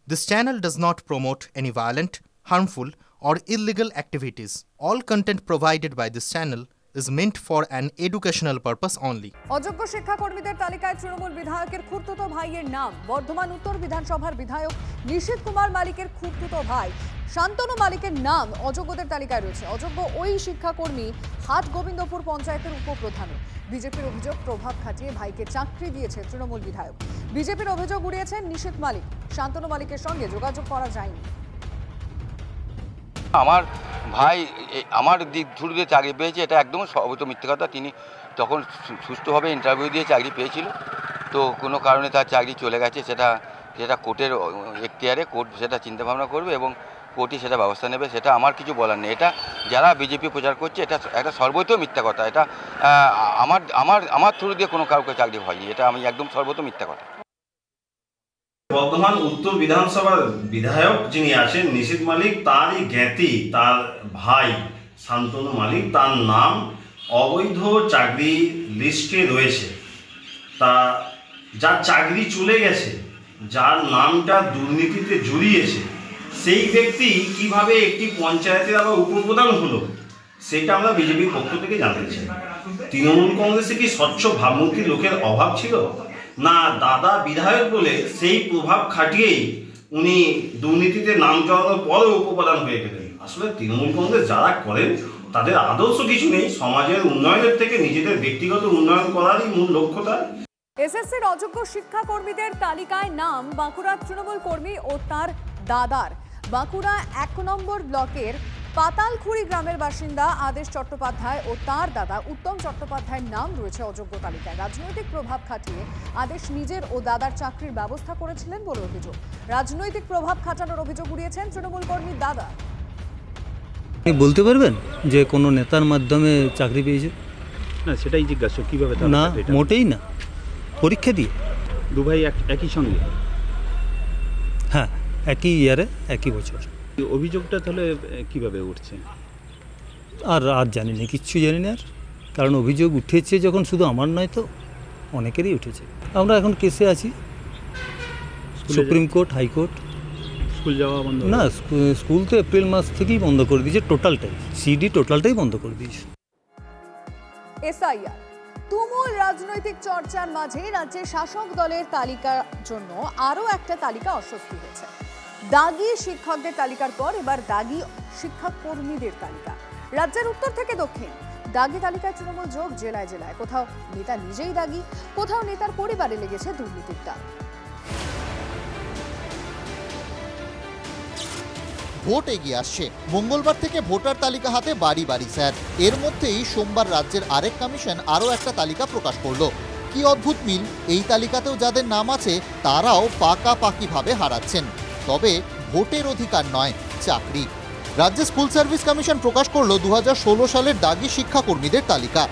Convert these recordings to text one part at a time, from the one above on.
This channel does not promote any violent, harmful, or illegal activities. All content provided by this channel is meant for an educational purpose only. অযোগ্য শিক্ষাকর্মীদের তালিকায় তৃণমূল বিধায়কের খুড়তুতো ভাইয়ের নাম। বর্ধমান উত্তর বিধানসভার বিধায়ক নিশীথ কুমার মালিকের খুড়তুতো ভাই শান্তনু মালিকের নাম অযোগ্যদের তালিকায় রয়েছে। অযোগ্য ওই শিক্ষাকর্মী হাট গোবিন্দপুর পঞ্চায়েতের উপপ্রধান। বিজেপির অভিযোগ, প্রভাব খাটিয়ে ভাইকে চাকরি দিয়েছে তৃণমূল বিধায়ক। বিজেপির অভিযোগ উড়িয়েছেন নিশীথ মালিক। শান্তনু মালিকের সঙ্গে যোগাযোগ করা যায়নি। আমার ভাই আমার দিক থ্রু দিয়ে চাকরি পেয়েছে, এটা একদম সর্বত মিথ্যে কথা। তিনি তখন সুষ্ঠুভাবে ইন্টারভিউ দিয়ে চাকরি পেয়েছিল, তো কোনো কারণে তার চাকরি চলে গেছে। সেটা কোর্টের এখতিয়ারে, কোর্ট সেটা চিন্তাভাবনা করবে এবং কোর্টই সেটা ব্যবস্থা নেবে। সেটা আমার কিছু বলার নেই। এটা যারা বিজেপি প্রচার করছে, এটা একটা সর্বত মিথ্যা কথা। এটা আমার থ্রু দিয়ে কোনো কাউকে চাকরি হয়নি, এটা আমি একদম সর্বত মিথ্যা কথা। বর্ধমান উত্তর বিধানসভার বিধায়ক যিনি আছেন নিশীথ মালিক, তারই জ্ঞাতি তার ভাই শান্তনু মালিক, তার নাম অবৈধ চাকরি লিস্টে রয়েছে। তা যার চাকরি চলে গেছে, যার নামটা দুর্নীতিতে জড়িয়েছে, সেই ব্যক্তি কিভাবে একটি পঞ্চায়েতের আবার উপপ্রধান হলো, সেটা আমরা বিজেপির পক্ষ থেকে জানতে চাই। তৃণমূল কংগ্রেসে কি স্বচ্ছ ভাবমূর্তি লোকের অভাব ছিল, না দাদা বিধায়ক বলে সেই প্রভাব খাটিয়েই উনি দুর্নীতিতে নাম চড়ানোর পরেও উপপ্রধান হয়ে গেলেন? আসলে তৃণমূল কংগ্রেস যারা করেন তাদের আদর্শ কিছু নেই, সমাজের উন্নয়নের থেকে নিজেদের ব্যক্তিগত উন্নয়ন করারই মূল লক্ষ্যতা। এসএসসির অযোগ্য শিক্ষাকর্মীদের তালিকায় নাম বাঁকুড়ার তৃণমূল কর্মী ও তার দাদার। বাঁকুড়া ১ নম্বর ব্লকের পাতালখুড়ি গ্রামের বাসিন্দা আদেশ চট্টোপাধ্যায় ও তার দাদা উত্তম চট্টোপাধ্যায়ের নাম রয়েছে অযোগ্য তালিকায়। রাজনৈতিক প্রভাব খাটিয়ে আদেশ নিজের ও দাদার চাকরির ব্যবস্থা করেছিলেন বলে অভিযোগ। রাজনৈতিক প্রভাব খাটানোর অভিযোগ উড়িয়েছেন তৃণমূল কর্মীর দাদা। আপনি বলতে পারবেন যে কোনো নেতার মাধ্যমে চাকরি পেয়েছে? না, সেটাই জিজ্ঞাসা। কিভাবে? না, মোটেই না। পরীক্ষা দিয়ে। দু ভাই একই সঙ্গে? হ্যাঁ, একই ইয়ারে, একই বছর। অভিযোগটা তাহলে কিভাবে উঠছে? আর জানি না, কিচ্ছু জানি না। আর কারণ অভিযোগ উঠেছে যখন, শুধু আমার নয় তো অনেকেরই উঠেছে। আমরা এখন কেসে আছি, সুপ্রিম কোর্ট, হাইকোর্ট। স্কুল যাওয়া বন্ধ? না, স্কুল তো এপ্রিল মাস থেকেই বন্ধ করে দিয়েছে, টোটালটাই। সিডি টোটালটাই বন্ধ করে দিয়েছে। এসআইআর তুমুল রাজনৈতিক চর্চার মাঝে রাজ্যের শাসক দলের তালিকার জন্য আরও একটা তালিকা অস্বস্তি হয়েছে। দাগি শিক্ষকদের তালিকার পর এবার দাগি শিক্ষাকর্মীদের তালিকা। রাজ্যের উত্তর থেকে দক্ষিণ দাগি তালিকায় তৃণমূল যোগ জেলায় জেলায়। কোথাও নেতা নিজেই দাগি, কোথাও নেতার পরিবারে লেগেছে দুর্নীতির দাগ। ভোট এগিয়ে আসছে, মঙ্গলবার থেকে ভোটার তালিকা হাতে বাড়ি বাড়ি স্যার। এর মধ্যেই সোমবার রাজ্যের আরেক কমিশন আরও একটা তালিকা প্রকাশ করলো। কি অদ্ভুত মিল, এই তালিকাতেও যাদের নাম আছে তারাও পাকাপাকিভাবে হারাচ্ছেন। তবে ভোটের অধিকার নয়, চাকরি। রাজ্যের স্কুল সার্ভিস কমিশন প্রকাশ করলো 2016 সালের দাগি শিক্ষাকর্মীদের তালিকা।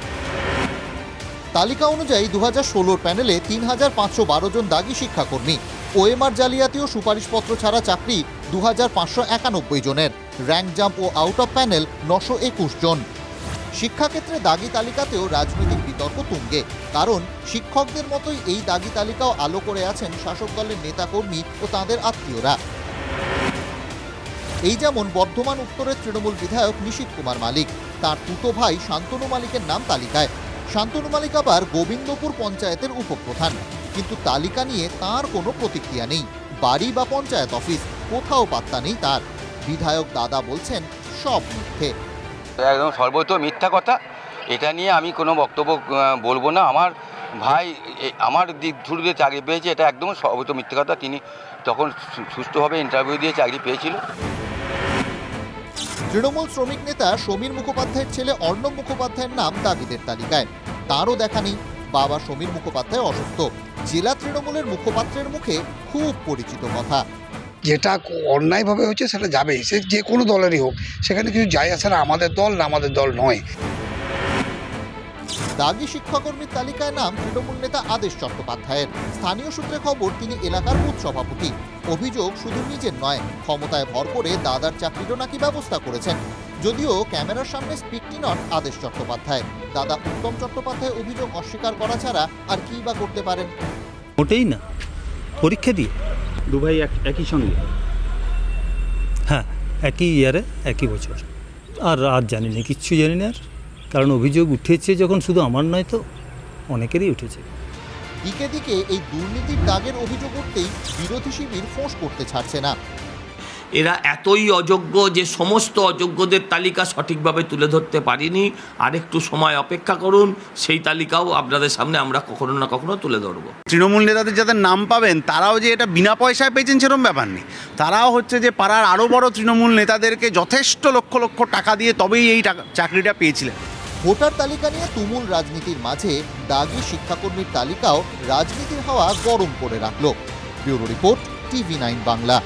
তালিকা অনুযায়ী 2016 প্যানেলে 3512 জন দাগি শিক্ষাকর্মী। ওএমআর জালিয়াতি ও সুপারিশপত্র ছাড়া চাকরি 2591 জনের। র্যাঙ্ক জাম্প ও আউট অফ প্যানেল 921 জন। শিক্ষাক্ষেত্রে দাগি তালিকাতেও রাজনৈতিক বিতর্ক তুঙ্গে। কারণ শিক্ষকদের মতোই এই দাগি তালিকাও আলো করে আছেন শাসক দলের নেতাকর্মী ও তাঁদের আত্মীয়রা। এই যেমন বর্ধমান উত্তরের তৃণমূল বিধায়ক নিশীথ কুমার মালিক, তার তুতো ভাই শান্তনু মালিকের নাম তালিকায়। শান্তনু মালিক আবার গোবিন্দপুর পঞ্চায়েতের উপপ্রধান, কিন্তু তালিকা নিয়ে তার কোনো প্রতিক্রিয়া নেই। বাড়ি বা পঞ্চায়েত অফিস, কোথাও পাত্তা নেই তার। বিধায়ক দাদা বলছেন সব মিথ্যে, একদম সর্বত মিথ্যা কথা। এটা নিয়ে আমি কোনো বক্তব্য বলবো না। আমার ভাই আমার দিক থ্রু দিয়ে চাকরি পেয়েছে, এটা একদম সর্বত মিথ্যা কথা। তিনি তখন সুষ্ঠুভাবে ইন্টারভিউ দিয়ে চাকরি পেয়েছিল। তৃণমূল শ্রমিক নেতা সমীর মুখোপাধ্যায়ের ছেলে অর্ণব মুখোপাধ্যায়ের নাম দাগিদের তালিকায়। তারও দেখা নেই। বাবা সমীর মুখোপাধ্যায় অসুস্থ। জেলা তৃণমূলের মুখপাত্রের মুখে খুব পরিচিত কথা। যেটা অন্যায়ভাবে হচ্ছে সেটা যাবেই, সে যে কোনো দলেরই হোক, সেখানে কিছু যায় আসে না আমাদের দল না আমাদের দল নয়। দাগি শিক্ষাকর্মীর তালিকায় নাম তৃণমূল নেতা আদেশ চট্টোপাধ্যায়ের। স্থানীয় সূত্রে খবর তিনি এলাকার বুথ সভাপতি। অভিযোগ শুধু নিজের নয়, ক্ষমতায় ভর করে দাদার চাকরিরও নাকি ব্যবস্থা করেছেন। যদিও ক্যামেরার সামনে স্পিকটি নট আদেশ চট্টোপাধ্যায়। দাদা উত্তম চট্টোপাধ্যায় অভিযোগ অস্বীকার করা ছাড়া আর কি বা করতে পারেন? মোটেই না। পরীক্ষা দিয়ে। দু ভাই একই সঙ্গে? হ্যাঁ, একই ইয়ারে একই বছর। আর জানি না, কিচ্ছু জানি না আর, কারণ অভিযোগ উঠেছে যখন শুধু আমার নয় তো অনেকেরই উঠেছে। দিকে দিকে এই দুর্নীতির দাগের অভিযোগ উঠতেই বিরোধী শিবির ফোঁস করতে ছাড়ছে না। এরা এতই অযোগ্য যে সমস্ত অযোগ্যদের তালিকা সঠিকভাবে তুলে ধরতে পারিনি। আরেকটু সময় অপেক্ষা করুন, সেই তালিকাও আপনাদের সামনে আমরা কখনো না কখনো তুলে ধরবো। তৃণমূল নেতাদের যাদের নাম পাবেন তারাও যে এটা বিনা পয়সায় পেয়েছেন সেরকম ব্যাপার নেই। তারাও হচ্ছে যে পাড়ার আরও বড় তৃণমূল নেতাদেরকে যথেষ্ট লক্ষ লক্ষ টাকা দিয়ে তবেই এই চাকরিটা পেয়েছিলেন। ভোটার তালিকা নিয়ে তুমুল রাজনীতির মাঝে দাগি শিক্ষাকর্মীর তালিকাও রাজনীতির হাওয়া গরম করে রাখল। Bureau report, TV9 Bangla.